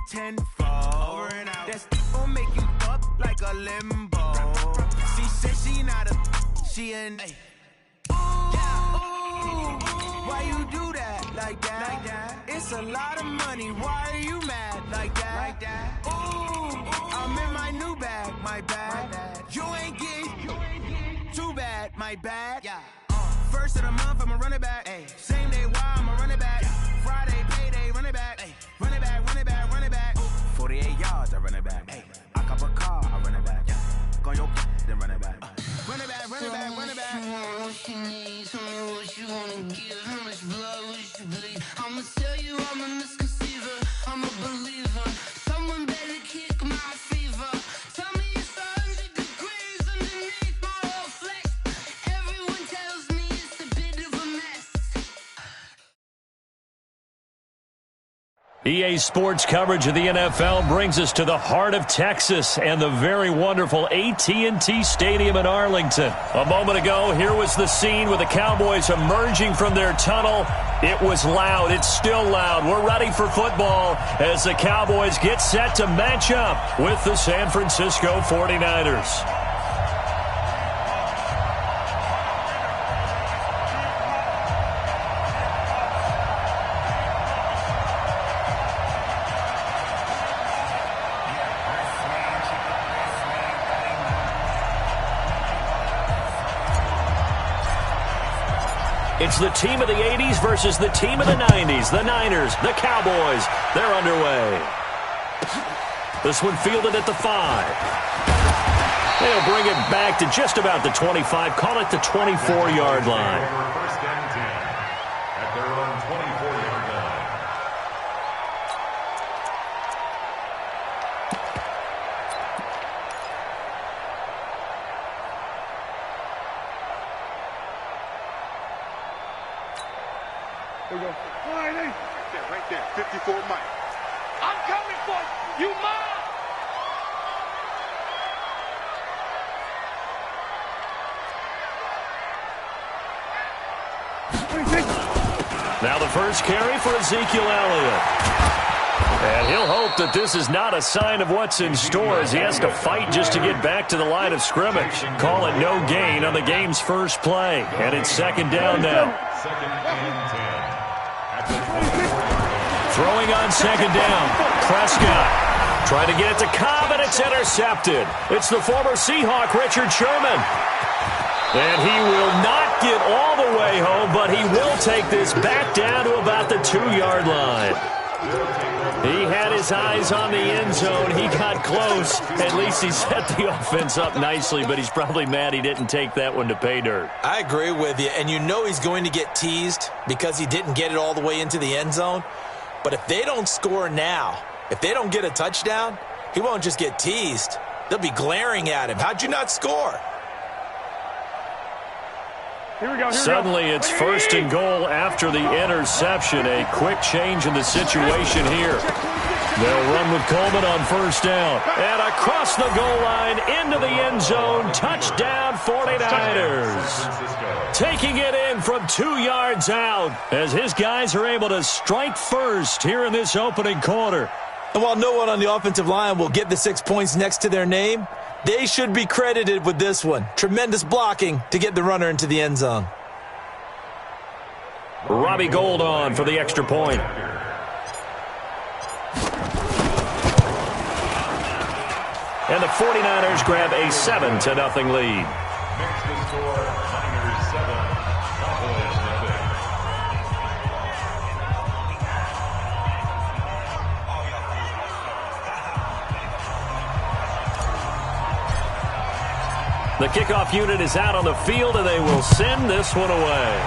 tenfold. Over and out. That gon' make you up like a limbo. She said she not a, she an. Why you do that like that? It's a lot of money. Why are you mad like that? Ooh, I'm in my new bag, my bad. You ain't getting too bad, my bad. First of the month, I'ma run it back. Same day, why I'ma run it back. Friday, payday, run it back. Run it back, run it back, run it back. 48 yards, I run it back. I cop a car, I run it back. Go your then run it back. Run it back, run it back, run it back. What you need, tell me what you wanna give. How much blood would you bleed? I'ma tell you I'm a misconceiver, I'm a believer. Someone better kick my fever. Tell me it's 100 degrees underneath my whole flesh. Everyone tells me it's a bit of a mess. EA Sports coverage of the NFL brings us to the heart of Texas and the very wonderful AT&T Stadium in Arlington. A moment ago, here was the scene with the Cowboys emerging from their tunnel. It was loud. It's still loud. We're ready for football as the Cowboys get set to match up with the San Francisco 49ers. It's the team of the 80s versus the team of the 90s. The Niners, the Cowboys, they're underway. This one fielded at the 5. They'll bring it back to just about the 25. Call it the 24-yard line. First and 10 at their own 24-yard line. There we go. Right there, 54 Mike. I'm coming for you, mom! Now the first carry for Ezekiel Elliott. And he'll hope that this is not a sign of what's in store as he has to fight just to get back to the line of scrimmage. Call it no gain on the game's first play. And it's second down now. Second and 10. Throwing on second down. Prescott trying to get it to Cobb, and it's intercepted. It's the former Seahawk, Richard Sherman. And he will not get all the way home, but he will take this back down to about the 2-yard line. He had his eyes on the end zone. He got close. At least he set the offense up nicely, but he's probably mad he didn't take that one to pay dirt. I agree with you, and you know he's going to get teased because he didn't get it all the way into the end zone. But if they don't score now, if they don't get a touchdown, he won't just get teased. They'll be glaring at him. How'd you not score? Suddenly it's first and goal after the interception. A quick change in the situation here. They'll run with Coleman on first down. And across the goal line into the end zone. Touchdown 49ers. Taking it in from 2 yards out as his guys are able to strike first here in this opening quarter. And while no one on the offensive line will get the 6 points next to their name, they should be credited with this one. Tremendous blocking to get the runner into the end zone. Robbie Gould on for the extra point. And the 49ers grab a 7-0 lead. Next to score, Niners 7, Cowboys nothing. The kickoff unit is out on the field, and they will send this one away.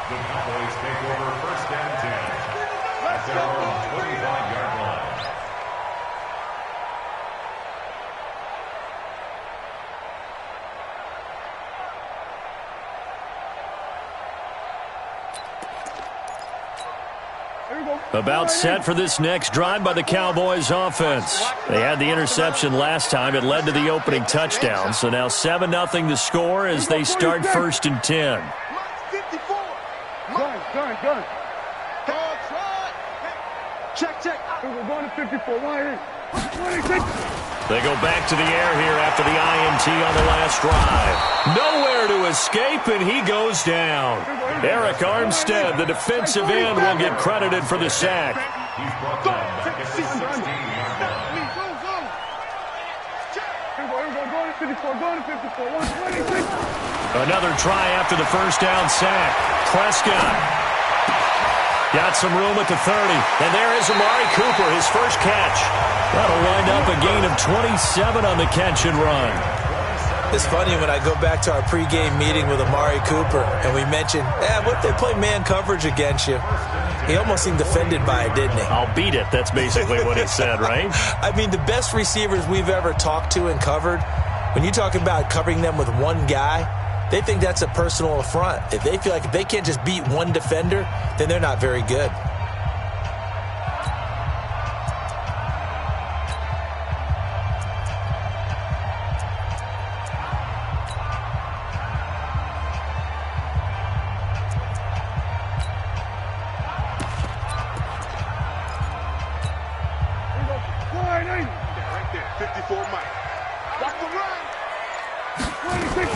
The Cowboys take over first and 10 at their own 25-yard line. About set for this next drive by the Cowboys offense. They had the interception last time. It led to the opening touchdown. So now 7-0 to score as they start first and 10. Gun. Check. We're going to 54. Why? 26. They go back to the air here after the INT on the last drive. Nowhere to escape, and he goes down. Eric Armstead, the defensive end, will get credited for the sack. He's brought down back at the 16-yard line. Another try after the first down sack. Prescott got some room at the 30. And there is Amari Cooper, his first catch. That'll wind up a gain of 27 on the catch and run. It's funny when I go back to our pregame meeting with Amari Cooper and we mentioned, what if they play man coverage against you? He almost seemed offended by it, didn't he? I'll beat it. That's basically what he said, right? I mean, the best receivers we've ever talked to and covered, when you talk about covering them with one guy, they think that's a personal affront. If they feel like if they can't just beat one defender, then they're not very good. Right there, 54 Mike. Watch the run. 26.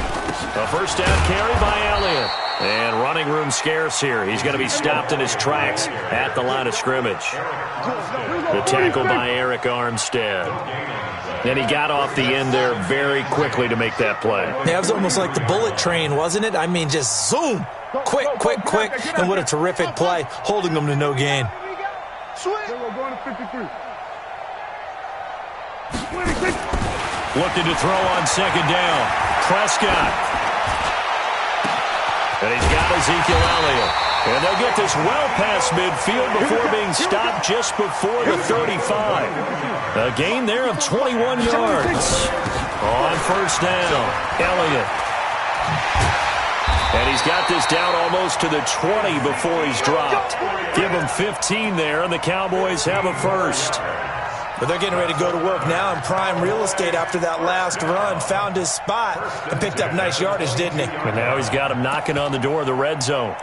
A first down carry by Elliott. And running room scarce here. He's going to be stopped in his tracks at the line of scrimmage. The tackle by Eric Armstead. And he got off the end there very quickly to make that play. Yeah, it was almost like the bullet train, wasn't it? I mean, just zoom. Quick. And what a terrific play, holding them to no gain. We're going to 53. 26. Looking to throw on second down. Prescott. And he's got Ezekiel Elliott. And they'll get this well past midfield before being stopped just before the 35. A gain there of 21 yards. On first down, Elliott. And he's got this down almost to the 20 before he's dropped. Give him 15 there, and the Cowboys have a first. But they're getting ready to go to work now in prime real estate after that last run. Found his spot and picked up nice yardage, didn't he? And now he's got him knocking on the door of the red zone.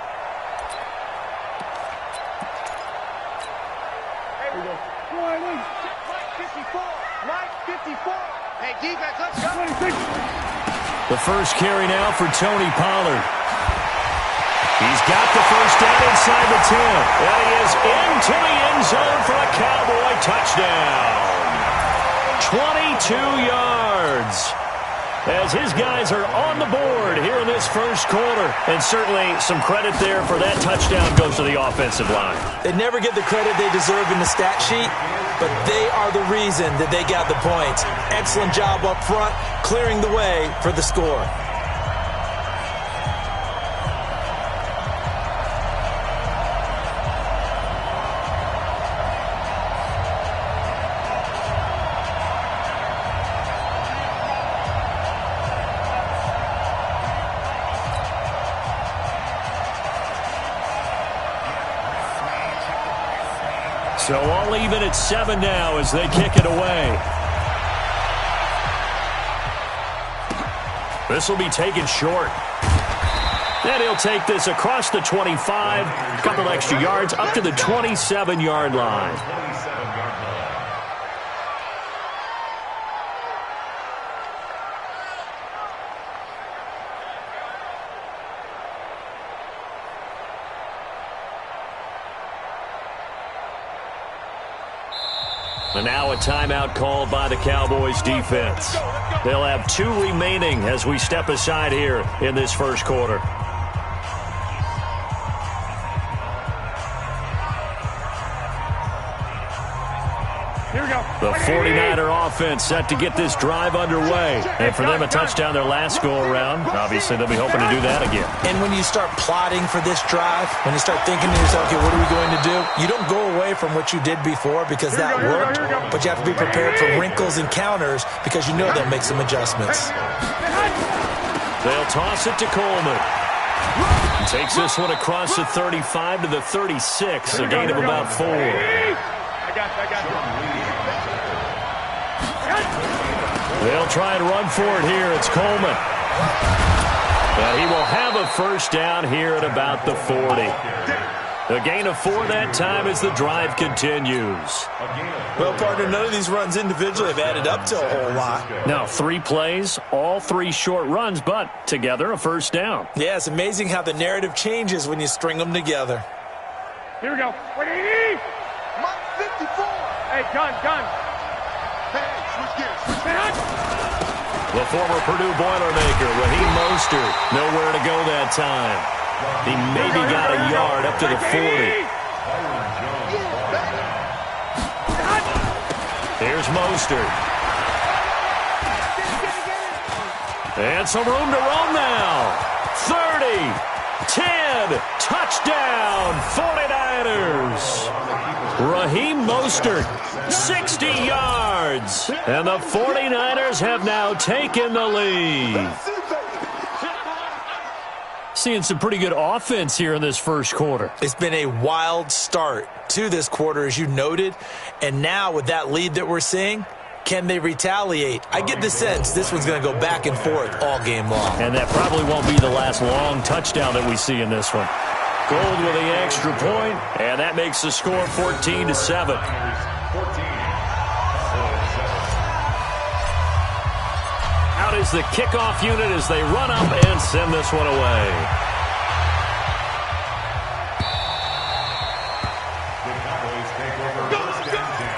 Hey, defense, let's go. The first carry now for Tony Pollard. He's got the first down inside the 10. And he is into the end zone for a Cowboy touchdown. 22 yards. As his guys are on the board here in this first quarter. And certainly some credit there for that touchdown goes to the offensive line. They never get the credit they deserve in the stat sheet, but they are the reason that they got the points. Excellent job up front, clearing the way for the score. So all even at 7 now as they kick it away. This will be taken short. And he'll take this across the 25, a couple extra yards up to the 27-yard line. And now a timeout called by the Cowboys defense. They'll have 2 remaining as we step aside here in this first quarter. Here we go. The 49er offense set to get this drive underway. And for them, a touchdown their last go-around. Obviously, they'll be hoping to do that again. And when you start plotting for this drive, when you start thinking to yourself, okay, what are we going to do? You don't go away from what you did before because that worked, but you have to be prepared for wrinkles and counters because you know they'll make some adjustments. They'll toss it to Coleman. Takes this one across the 35 to the 36, a gain of about 4. I got you. They'll try and run for it here. It's Coleman. And he will have a first down here at about the 40. A gain of 4 that time as the drive continues. Well, partner, none of these runs individually have added up to a whole lot. Now 3 plays, all 3 short runs, but together a first down. Yeah, it's amazing how the narrative changes when you string them together. Here we go. What do you need? Mark 54. Hey, gun. Hey, switch gears. The former Purdue Boilermaker, Raheem Mostert, nowhere to go that time. He maybe got a yard up to the 40. Here's Mostert. And some room to roam now. 30, 10, touchdown, 49ers. Raheem Mostert, 60 yards. And the 49ers have now taken the lead. Seeing some pretty good offense here in this first quarter. It's been a wild start to this quarter, as you noted. And now with that lead that we're seeing, can they retaliate? I get the sense this one's going to go back and forth all game long. And that probably won't be the last long touchdown that we see in this one. Gold with the extra point, and that makes the score 14-7. Out is the kickoff unit as they run up and send this one away. The Cowboys take over first and 10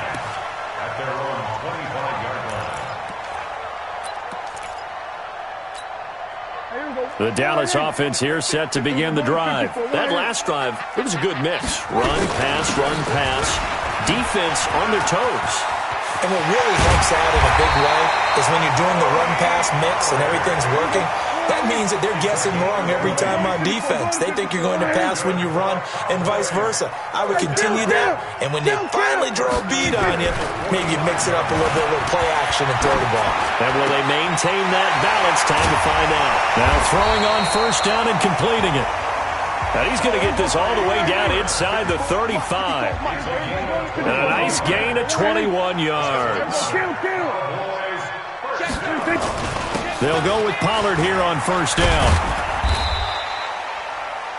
at their own 25-yard line. The Dallas offense here set to begin the drive. That last drive, it was a good mix. Run, pass, defense on their toes. And what really helps out in a big way is when you're doing the run-pass mix and everything's working, that means that they're guessing wrong every time on defense. They think you're going to pass when you run and vice versa. I would continue that, and when they finally draw a bead on you, maybe you mix it up a little bit with play action and throw the ball. And will they maintain that balance? Time to find out. Now throwing on first down and completing it. And he's going to get this all the way down inside the 35. And a nice gain of 21 yards. They'll go with Pollard here on first down.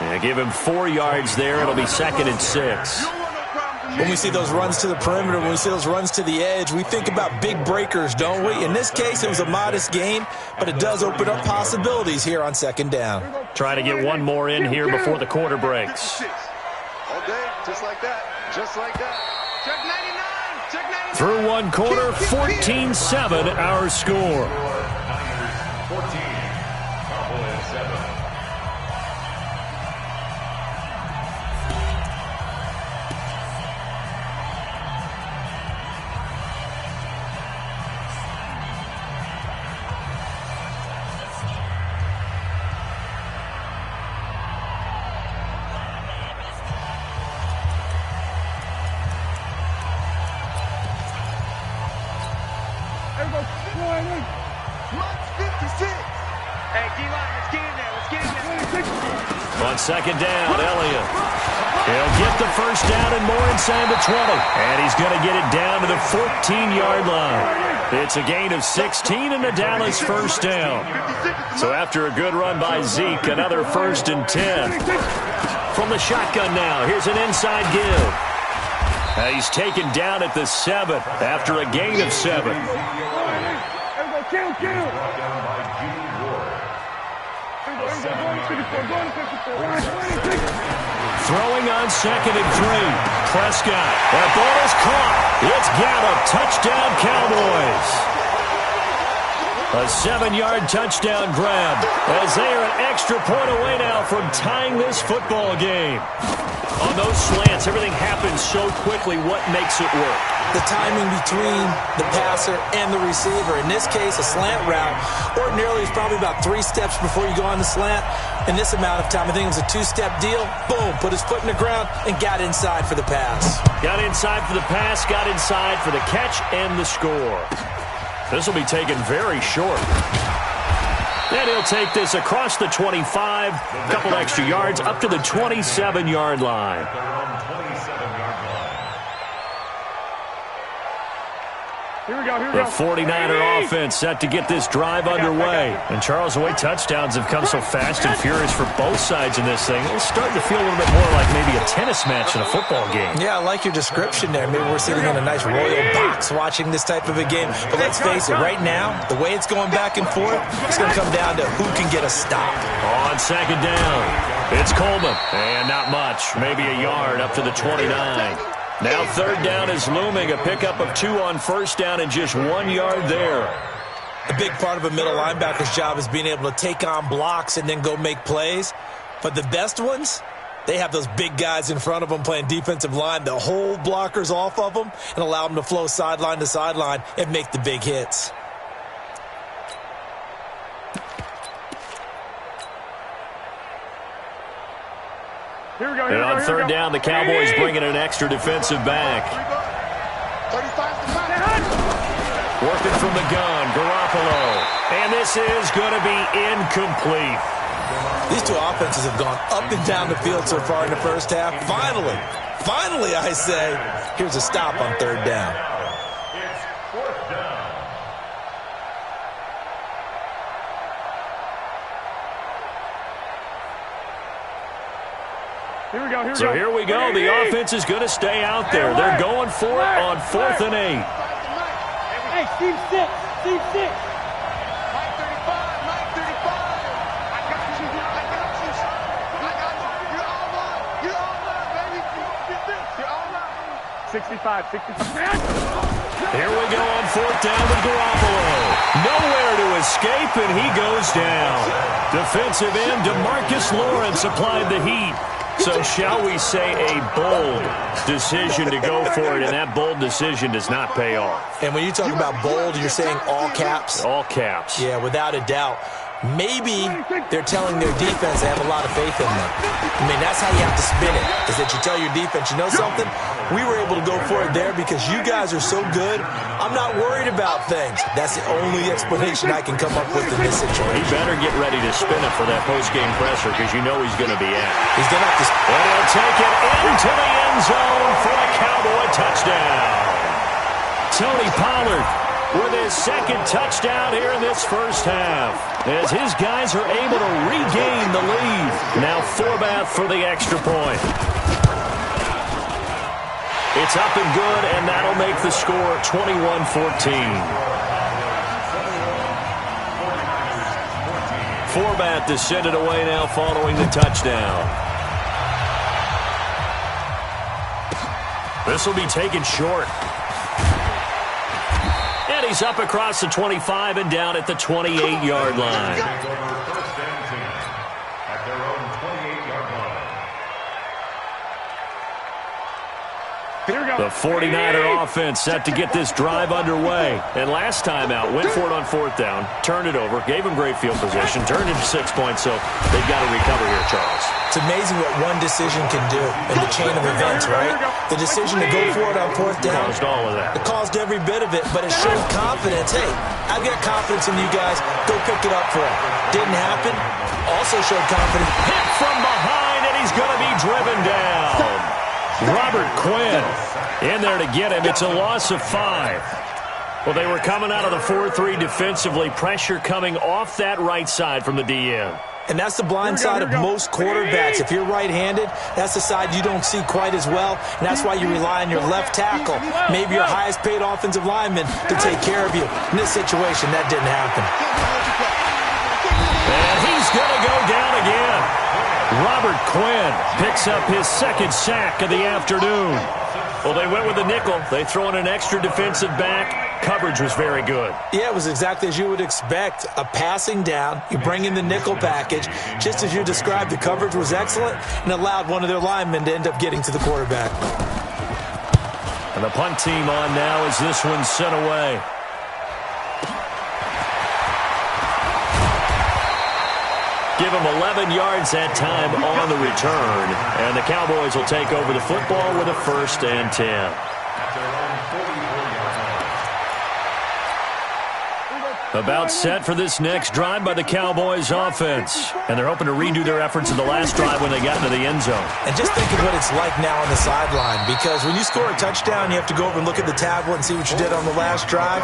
And give him 4 yards there. It'll be 2nd and 6. When we see those runs to the perimeter, when we see those runs to the edge, we think about big breakers, don't we? In this case, it was a modest gain, but it does open up possibilities here on 2nd down. Trying to get one more in here before the quarter breaks. All day, just like that. Just like that. Check 99. Check 99. Through one quarter, 14-7 our score. Niners 14, Cowboys 7. On 2nd down, Elliott. He'll get the first down and more inside the 20. And he's going to get it down to the 14-yard line. It's a gain of 16 and a Dallas first down. So after a good run by Zeke, another 1st and 10. From the shotgun now, here's an inside give. He's taken down at the 7 after a gain of 7. Throwing on 2nd and 3. Prescott. That ball is caught. It's Gallup. Touchdown, Cowboys. A 7-yard touchdown grab as they are an extra point away now from tying this football game. On those slants, everything happens so quickly. What makes it work? The timing between the passer and the receiver. In this case, a slant route ordinarily is probably about 3 steps before you go on the slant. In this amount of time, I think it was a 2-step deal. Boom, put his foot in the ground and got inside for the pass. Got inside for the pass, got inside for the catch and the score. This will be taken very short. And he'll take this across the 25, a couple extra yards up to the 27-yard line. The 49er offense set to get this drive underway. And Charles, the way touchdowns have come so fast and furious for both sides in this thing, it's starting to feel a little bit more like maybe a tennis match in a football game. Yeah, I like your description there. Maybe we're sitting in a nice royal box watching this type of a game. But let's face it, right now, the way it's going back and forth, it's going to come down to who can get a stop. On second down, it's Coleman. And not much, maybe a yard up to the 29. Now third down is looming, a pickup of 2 on first down and just 1 yard there. A big part of a middle linebacker's job is being able to take on blocks and then go make plays. But the best ones, they have those big guys in front of them playing defensive line that hold blockers off of them and allow them to flow sideline to sideline and make the big hits. And on third down, the Cowboys bring in an extra defensive back. Working from the gun, Garoppolo. And this is going to be incomplete. These two offenses have gone up and down the field so far in the first half. Finally, I say, here's a stop on third down. It's fourth down. So here we go. The offense is going to stay out there. They're going for it on 4th and 8. Hey, Steve 6. Steve 6. Mike 35. Mike 35. I got you. I got you. I got you. You're all mine. You're all mine, baby. Get this. You're all mine. 65. 65. Here we go on 4th down with Garoppolo. Nowhere to escape, and he goes down. Defensive end DeMarcus Lawrence applied the heat. So shall we say a bold decision to go for it, and that bold decision does not pay off. And when you talk about bold, you're saying all caps? All caps. Yeah, without a doubt. Maybe they're telling their defense they have a lot of faith in them. I mean, that's how you have to spin it, is that you tell your defense, you know something? We were able to go for it there because you guys are so good. I'm not worried about things. That's the only explanation I can come up with in this situation. He better get ready to spin it for that post-game presser because you know he's going to be at. He's going to have to. And he'll take it into the end zone for a Cowboy touchdown. Tony Pollard with his second touchdown here in this first half, as his guys are able to regain the lead. Now Forbath for the extra point. It's up and good, and that'll make the score 21-14. Forbath is send it away now following the touchdown. This will be taken short. And he's up across the 25 and down at the 28-yard line. First and 10 at their own 28-yard line. The 49er offense set to get this drive underway. And last time out, went for it on 4th down, turned it over, gave him great field position, turned into 6 points, so they've got to recover here, Charles. It's amazing what one decision can do in the chain of events, right? The decision to go for it on 4th down. Caused all of that. It caused every bit of it, but it showed confidence. Hey, I've got confidence in you guys. Go pick it up for it. Didn't happen. Also showed confidence. Hit from behind, and he's going to be driven down. Robert Quinn in there to get him. It's a loss of 5. Well, they were coming out of the 4-3 defensively. Pressure coming off that right side from the DN. And that's the blind side of most quarterbacks. If you're right-handed, that's the side you don't see quite as well, and that's why you rely on your left tackle, maybe your highest-paid offensive lineman, to take care of you. In this situation, that didn't happen. And he's going to go down again. Robert Quinn picks up his second sack of the afternoon. Well, they went with a nickel. They throw in an extra defensive back. Coverage was very good. Yeah, it was exactly as you would expect. A passing down. You bring in the nickel package. Just as you described, the coverage was excellent and allowed one of their linemen to end up getting to the quarterback. And the punt team on now as this one's sent away. Give them 11 yards that time on the return. And the Cowboys will take over the football with a 1st and 10. About set for this next drive by the Cowboys offense. And they're hoping to redo their efforts in the last drive when they got into the end zone. And just think of what it's like now on the sideline, because when you score a touchdown, you have to go over and look at the tablet and see what you did on the last drive.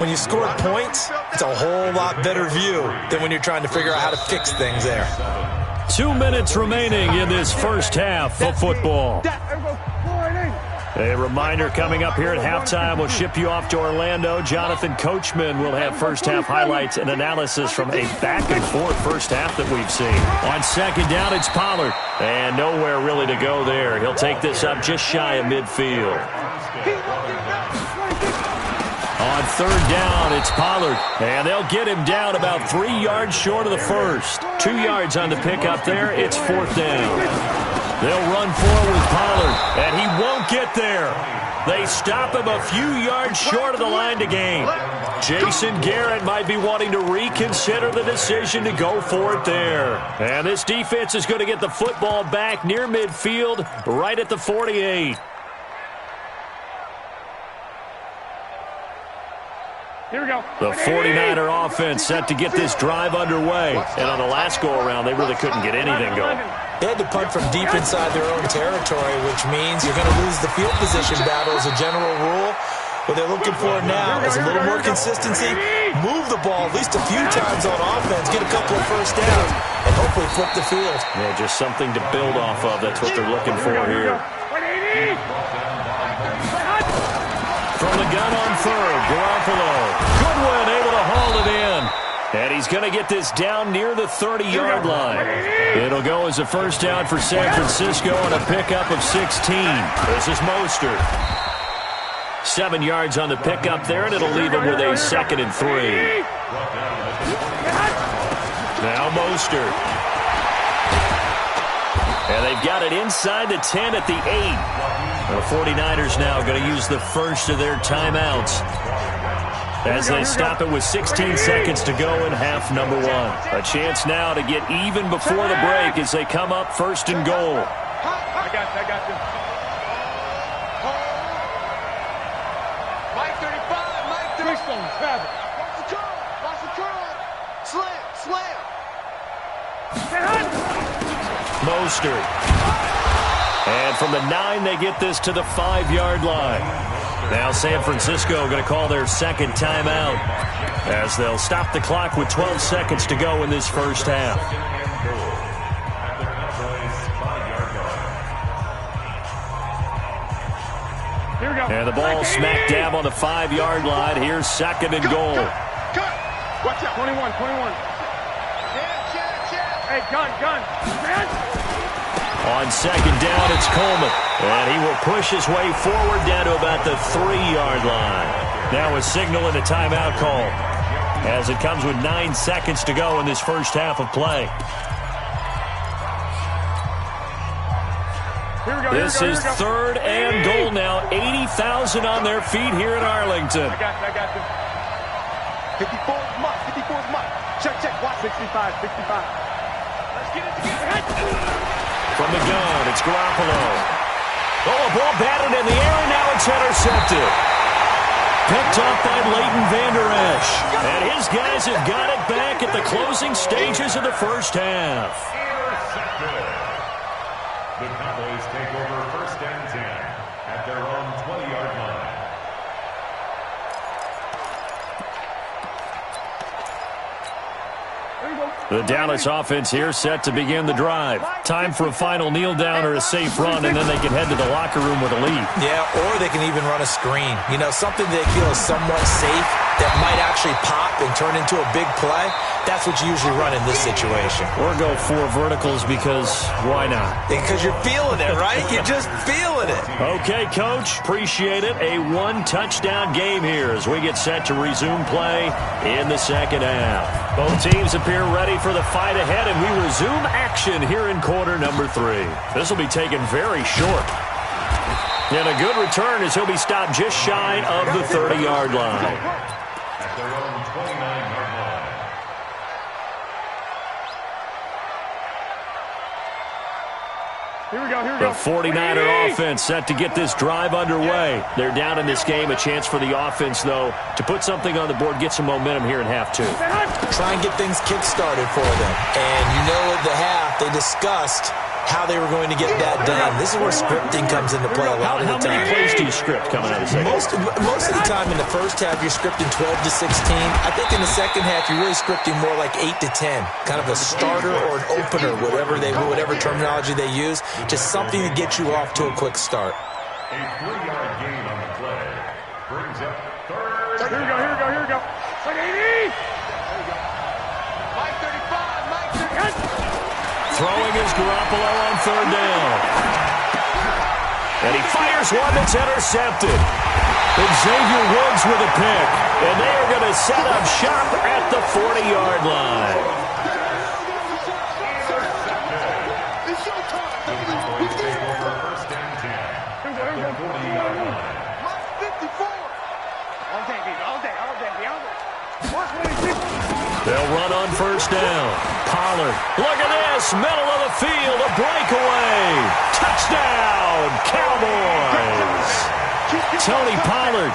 When you score points, it's a whole lot better view than when you're trying to figure out how to fix things there. 2 minutes remaining in this first half of football. A reminder coming up here at halftime. We'll ship you off to Orlando. Jonathan Coachman will have first-half highlights and analysis from a back-and-forth first half that we've seen. On second down, it's Pollard. And nowhere really to go there. He'll take this up just shy of midfield. On third down, it's Pollard. And they'll get him down about 3 yards short of the first. 2 yards on the pickup there. It's fourth down. They'll run forward with Pollard, and he won't get there. They stop him a few yards short of the line to gain. Jason Garrett might be wanting to reconsider the decision to go for it there. And this defense is going to get the football back near midfield, right at the 48. Here we go. The 49er offense set to get this drive underway. And on the last go-around, they really couldn't get anything going. They had to punt from deep inside their own territory, which means you're going to lose the field position battle as a general rule. What they're looking for now is a little more consistency, move the ball at least a few times on offense, get a couple of first downs, and hopefully flip the field. Yeah, just something to build off of. That's what they're looking for here. From the gun on third, Garoppolo. Goodwin able to haul it in. And he's going to get this down near the 30-yard line. It'll go as a first down for San Francisco on a pickup of 16. This is Mostert. 7 yards on the pickup there, and it'll leave him with a 2nd and 3. Now Mostert. And they've got it inside the 10 at the 8. The 49ers now going to use the first of their timeouts as they stop it with 16 seconds to go in half number 1. A chance now to get even before the break as they come up first and goal. I got you. Mike 35, Mike 35. Watch the curl. Slam. Mostert. And from the 9, they get this to the 5-yard line. Now San Francisco going to call their second timeout as they'll stop the clock with 12 seconds to go in this first half. Here we go. And the ball smack dab on the 5-yard line. Here's 2nd and goal. Cut. Watch out. 21. Hey, gun. On second down, it's Coleman. And he will push his way forward down to about the 3-yard line. Now a signal and a timeout call as it comes with 9 seconds to go in this first half of play. This is 3rd and goal now. 80,000 on their feet here in Arlington. I got you. 54's Mike. Check. Watch 65. Let's get it together. From the gun, it's Garoppolo. Oh, a ball batted in the air, and now it's intercepted. Picked off by Leighton Vander Esch. And his guys have got it back at the closing stages of the first half. Intercepted. The Cowboys take over first and 10 at their own 20-yard line. The Dallas offense here set to begin the drive. Time for a final kneel down or a safe run, and then they can head to the locker room with a lead. Yeah, or they can even run a screen. You know, something they feel is somewhat safe that might actually pop and turn into a big play. That's what you usually run in this situation. Or go 4 verticals because why not? Because you're feeling it, right? You're just feeling it. Okay, Coach. Appreciate it. A 1-touchdown game here as we get set to resume play in the second half. Both teams appear ready for the fight ahead, and we resume action here in quarter number 3. This will be taken very short. And a good return as he'll be stopped just shy of the 30-yard line. At their own 29-yard line. The 49er offense set to get this drive underway. They're down in this game. A chance for the offense, though, to put something on the board, get some momentum here in half two. Try and get things kick-started for them. And you know at the half, they discussed how they were going to get that done. This is where scripting comes into play a lot of the time. How many plays do you script coming out of the second? Most of the time in the first half, you're scripting 12 to 16. I think in the second half, you're really scripting more like 8 to 10. Kind of a starter or an opener, whatever terminology they use. Just something to get you off to a quick start. A 3-yard gain on the play brings up third. Here we go. Second 80. Mike 35, Mike 35. Throwing is Garoppolo on third down. And he fires one that's intercepted. Xavier Woods with a pick. And they are going to set up shop at the 40-yard line. It's showtime. Cowboys take over first and 10 at the 40-yard line. Mike 54. All day. They'll run on first down. Pollard, look at this, middle of the field, a breakaway. Touchdown, Cowboys. Tony Pollard,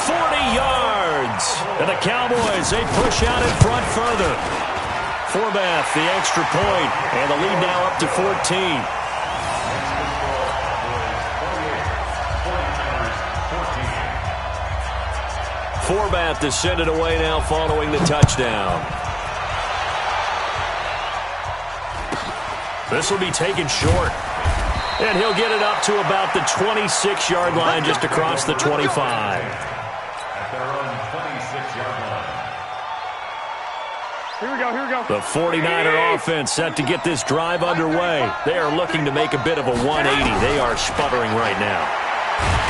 40 yards. And the Cowboys, they push out in front further. Forbath, the extra point, and the lead now up to 14. Forbath to send it away now following the touchdown. This will be taken short. And he'll get it up to about the 26-yard line just across the 25. At their own 26-yard line. Here we go. The 49er offense set to get this drive underway. They are looking to make a bit of a 180. They are sputtering right now.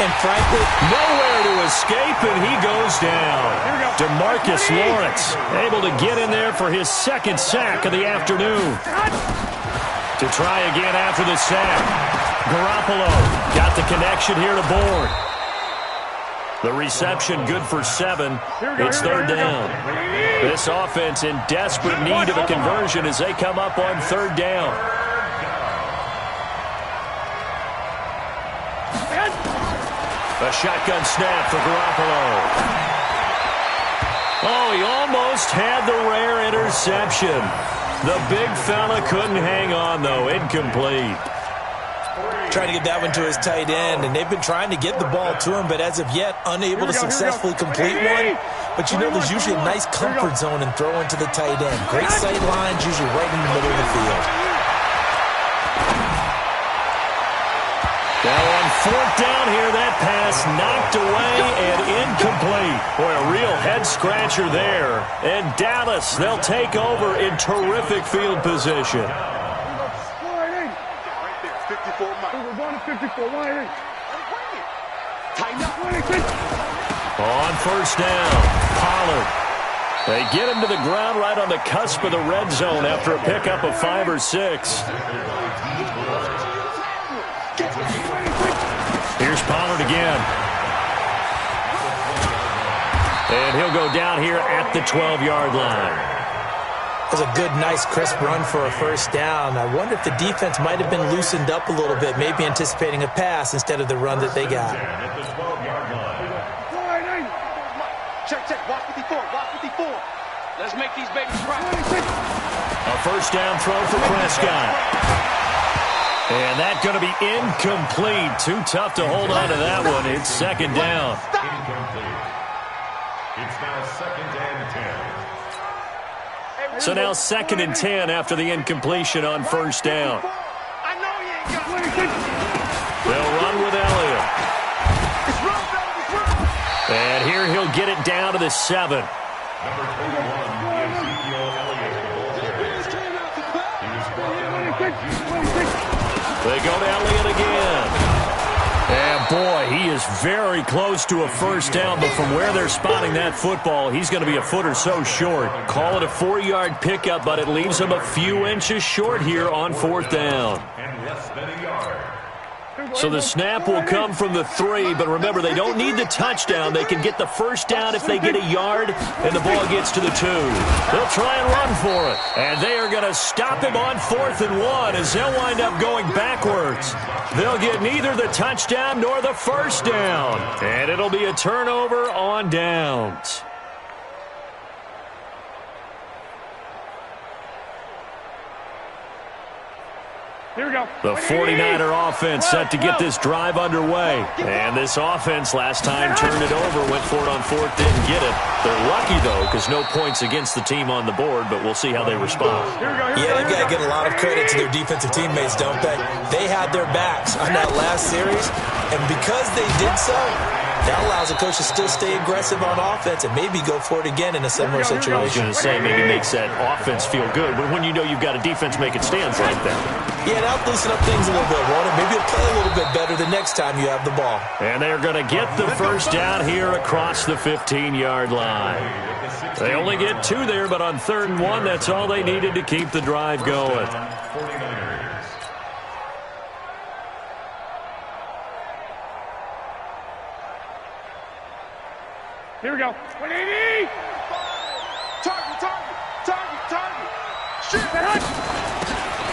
And frankly, nowhere to escape, and he goes down. DeMarcus Lawrence able to get in there for his second sack of the afternoon. To try again after the sack. Garoppolo got the connection here to board. The reception good for 7. It's third down. This offense in desperate need of a conversion as they come up on third down. A shotgun snap for Garoppolo. Oh, he almost had the rare interception. The big fella couldn't hang on, though. Incomplete. trying to get that one to his tight end, and they've been trying to get the ball to him, but as of yet, unable to successfully complete one. But you know, there's usually a nice comfort zone in throwing to the tight end. Great sight lines, usually right in the middle of the field. Now on fourth down here, that pass knocked away and incomplete. Boy, a real head-scratcher there. And Dallas, they'll take over in terrific field position. On first down, Pollard. They get him to the ground right on the cusp of the red zone after a pickup of 5 or 6. Here's Pollard again. And he'll go down here at the 12-yard line. That was a good, nice, crisp run for a first down. I wonder if the defense might have been loosened up a little bit, maybe anticipating a pass instead of the run that they got. At the 12-yard line. Check. Watch 54. Let's make these babies cry. A first down throw for Prescott. And that's going to be incomplete. Too tough to hold on to that one. It's second down. Incomplete. It's now second and 10. So now second and 10 after the incompletion on first down. They'll run with Elliott. And here he'll get it down to the 7. Number 21, Ezekiel Elliott, the ball carrier. He was brought down by They go to Elliott again. And boy, he is very close to a first down, but from where they're spotting that football, he's going to be a foot or so short. Call it a 4-yard pickup, but it leaves him a few inches short here on fourth down. and less than a yard. So the snap will come from the 3, but remember, they don't need the touchdown. They can get the first down if they get a yard, and the ball gets to the 2. They'll try and run for it, and they are going to stop him on 4th and 1 as they'll wind up going backwards. They'll get neither the touchdown nor the first down, and it'll be a turnover on downs. Here we go. The 49er offense set to get this drive underway. And this offense last time turned it over, went for it on 4th, didn't get it. They're lucky, though, because no points against the team on the board, but we'll see how they respond. Yeah, they've got to get a lot of credit to their defensive teammates, don't they? They had their backs on that last series, and because they did so, that allows the coach to still stay aggressive on offense and maybe go for it again in a similar situation. I was going to say, maybe makes that offense feel good, but when you know you've got a defense making stands like that. Yeah, that'll loosen up things a little bit, won't it? Maybe you'll play a little bit better the next time you have the ball. And they're going to get the first down here across the 15-yard line. They only get 2 there, but on 3rd and 1, that's all they needed to keep the drive going. Here we go. 180. Target. Shoot.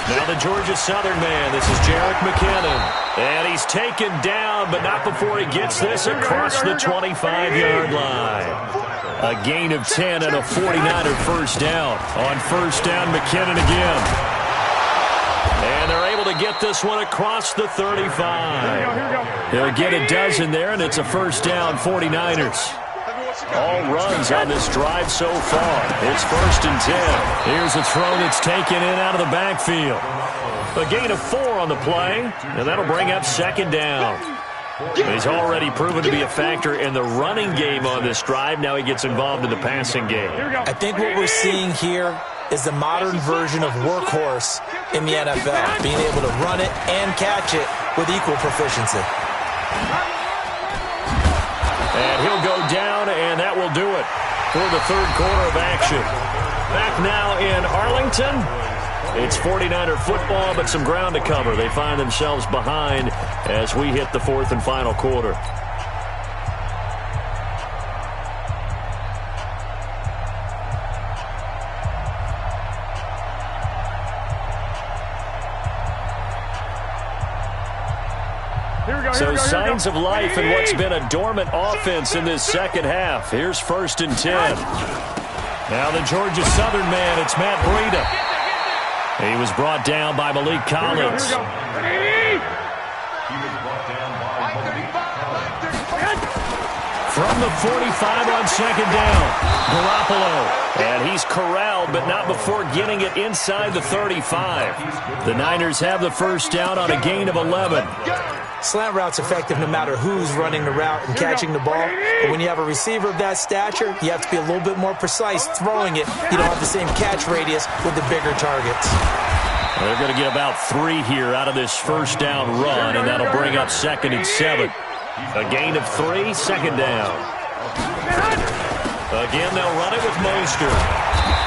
Now the Georgia Southern man, this is Jerick McKinnon. And he's taken down, but not before he gets this across the 25-yard line. A gain of 10 and a 49er first down. On first down, McKinnon again. And they're able to get this one across the 35. They'll get a dozen there, and it's a first down, 49ers. All runs on this drive so far. It's 1st and 10. Here's a throw that's taken in out of the backfield. A gain of 4 on the play, and that'll bring up 2nd down. He's already proven to be a factor in the running game on this drive. Now he gets involved in the passing game. I think what we're seeing here is the modern version of workhorse in the NFL, being able to run it and catch it with equal proficiency. And he'll go down, and that will do it for the 3rd quarter of action. Back now in Arlington. It's 49er football, but some ground to cover. They find themselves behind as we hit the 4th and final quarter. So signs of life in what's been a dormant offense in this second half. Here's 1st and 10. Now the Georgia Southern man, it's Matt Breida. He was brought down by Malik Collins. From the 45 on 2nd down, Garoppolo. And he's corralled, but not before getting it inside the 35. The Niners have the first down on a gain of 11. Slant route's effective no matter who's running the route and catching the ball. But when you have a receiver of that stature, you have to be a little bit more precise throwing it. You don't have the same catch radius with the bigger targets. They're going to get about 3 here out of this first down run, and that'll bring up 2nd and 7. A gain of 3, 2nd down. Again, they'll run it with Mostert.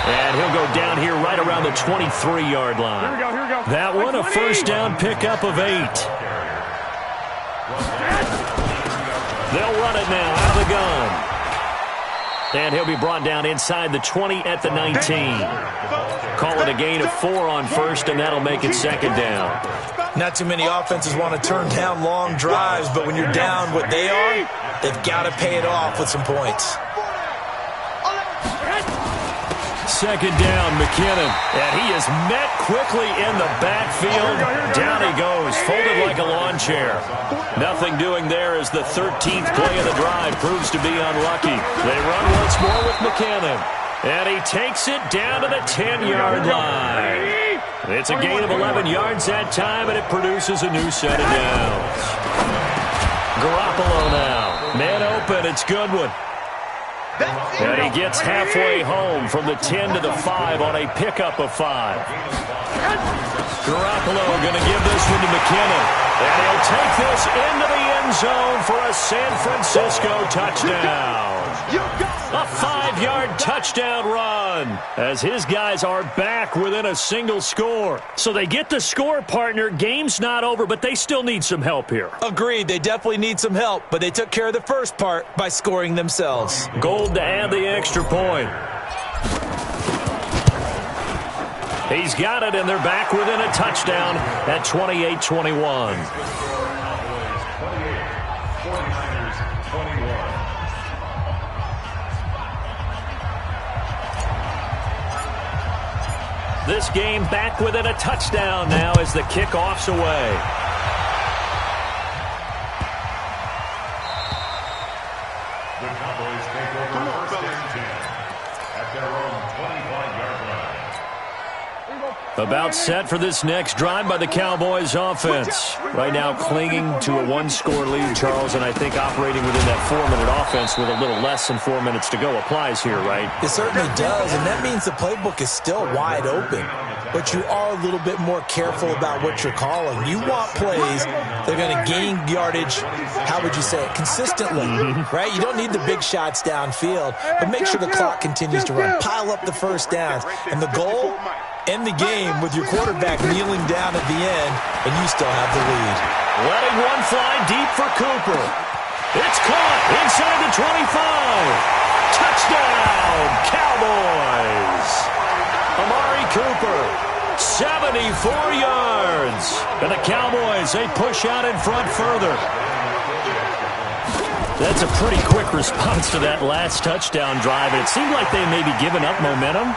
And he'll go down here right around the 23-yard line. Here we go. That one, a first down pickup of 8. They'll run it now out of the gun. And he'll be brought down inside the 20 at the 19. Call it a gain of 4 on first, and that'll make it 2nd down. Not too many offenses want to turn down long drives, but when you're down what they are, they've got to pay it off with some points. 2nd down, McKinnon. And he is met quickly in the backfield. Down he goes, folded like a lawn chair. Nothing doing there as the 13th play of the drive proves to be unlucky. They run once more with McKinnon. And he takes it down to the 10-yard line. It's a gain of 11 yards that time, and it produces a new set of downs. Garoppolo now. Man open, it's Goodwin. And he gets halfway home from the 10 to the 5 on a pickup of 5. Garoppolo going to give this one to McKinnon. And he'll take this into the end zone for a San Francisco touchdown. A 5-yard touchdown run as his guys are back within a single score. So they get the score, partner. Game's not over, but they still need some help here. Agreed. They definitely need some help, but they took care of the first part by scoring themselves. Gold to add the extra point. He's got it, and they're back within a touchdown at 28-21. This game back within a touchdown now as the kickoff's away. The Cowboys take over first and 10 at their own 25-yard line. About set for this next drive by the Cowboys offense. Right now clinging to a one-score lead, Charles, and I think operating within that 4-minute offense with a little less than 4 minutes to go applies here, right? It certainly does, and that means the playbook is still wide open. But you are a little bit more careful about what you're calling. You want plays that are going to gain yardage, how would you say it, consistently, right? You don't need the big shots downfield, but make sure the clock continues to run. Pile up the first downs. And the goal, end the game with your quarterback kneeling down at the end, and you still have the lead. Letting one fly deep for Cooper. It's caught inside the 25. Touchdown, Cowboys. Amari Cooper, 74 yards. And the Cowboys, they push out in front further. That's a pretty quick response to that last touchdown drive. And it seemed like they may be giving up momentum.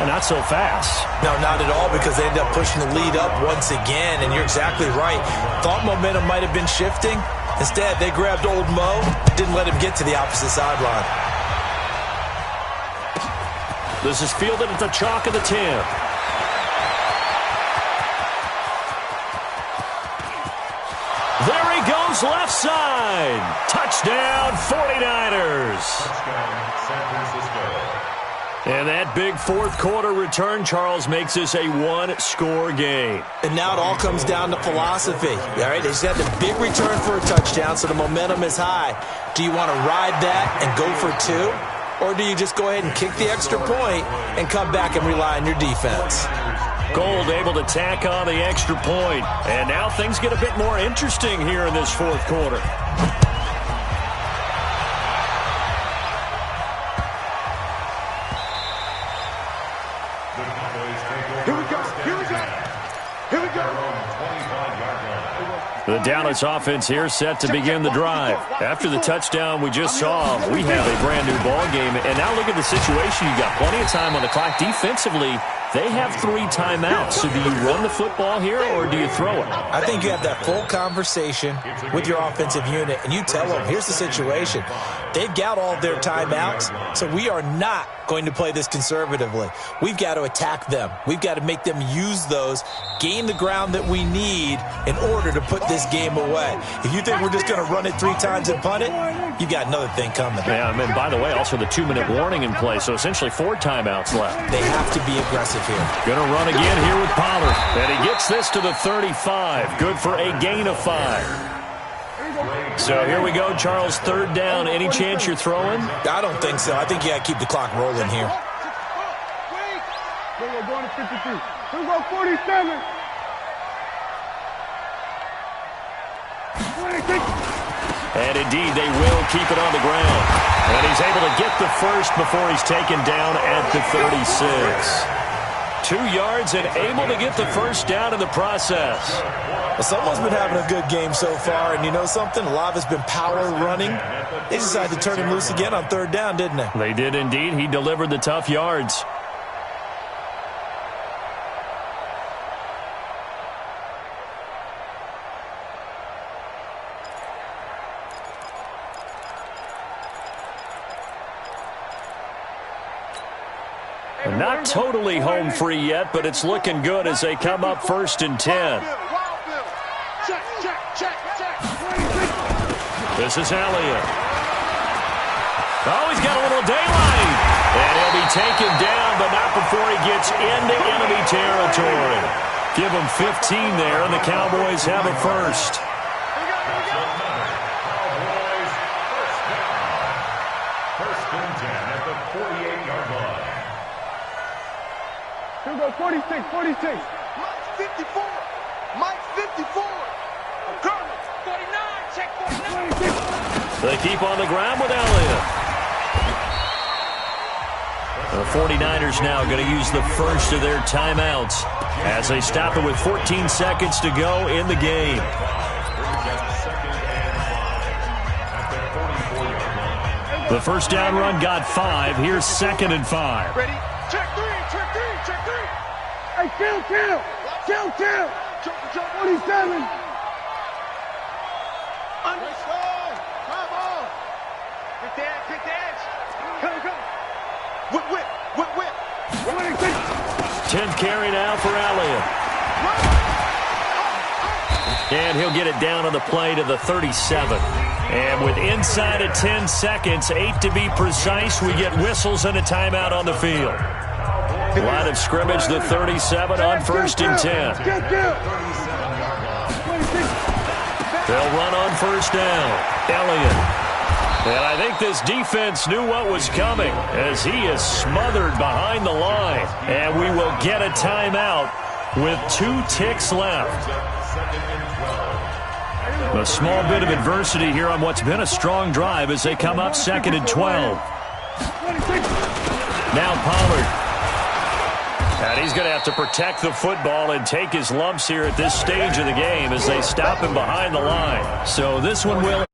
Not so fast. No, not at all, because they ended up pushing the lead up once again, and you're exactly right. Thought momentum might have been shifting. Instead, they grabbed old Mo, didn't let him get to the opposite sideline. This is fielded at the chalk of the 10. There he goes, left side. Touchdown, 49ers. Touchdown, San Francisco. And that big fourth quarter return, Charles, makes this a one-score game. And now it all comes down to philosophy. All right, they just had the big return for a touchdown, so the momentum is high. Do you want to ride that and go for two? Or do you just go ahead and kick the extra point and come back and rely on your defense? Gold able to tack on the extra point. And now things get a bit more interesting here in this fourth quarter. The Dallas offense here set to begin the drive. After the touchdown we just saw, we have a brand new ball game. And now look at the situation. You've got plenty of time on the clock. Defensively, they have 3 timeouts. So do you run the football here or do you throw it? I think you have that full conversation with your offensive unit, and you tell them, here's the situation. They've got all their timeouts, so we are not going to play this conservatively. We've got to attack them. We've got to make them use those, gain the ground that we need in order to put this game away. If you think we're just going to run it 3 times and punt it, you've got another thing coming. Yeah, and by the way, also the 2-minute warning in play, so essentially 4 timeouts left. They have to be aggressive here. Going to run again here with Pollard. And he gets this to the 35. Good for a gain of 5. So here we go, Charles, third down. Any chance you're throwing? I don't think so. I think you got to keep the clock rolling here. We're going to 52. We're going 47. 26. And indeed, they will keep it on the ground. And he's able to get the first before he's taken down at the 36. 2 yards and able to get the first down in the process. Well, someone's been having a good game so far, and you know something? A lot of it's been power running. They decided to turn him loose again on third down, didn't they? They did indeed. He delivered the tough yards. Not totally home free yet, but it's looking good as they come up 1st and 10. This is Elliott. Oh, he's got a little daylight. And he'll be taken down, but not before he gets into enemy territory. Give them 15 there, and the Cowboys have a first. Cowboys first down. First and 10 at the 48-yard line. Here we go, 46, 46. Mike's 54. Mike's 54. Curtis, 49, check 49. They keep on the ground with Elliott. The 49ers now going to use the first of their timeouts as they stop it with 14 seconds to go in the game. The first down run got 5. Here's 2nd and 5. Ready? Check 3, check 3, check 3. Hey, kill. 47. Understand. Come on. Get the edge. Come. Whip. 10th carry now for Elliott. And he'll get it down on the play to the 37. And with inside of 10 seconds, 8 to be precise, we get whistles and a timeout on the field. Line of scrimmage, the 37 on 1st and 10. They'll run on 1st down. Elliott. And I think this defense knew what was coming as he is smothered behind the line. And we will get a timeout with 2 ticks left. A small bit of adversity here on what's been a strong drive as they come up 2nd and 12. Now Pollard. And he's going to have to protect the football and take his lumps here at this stage of the game as they stop him behind the line. So this one will...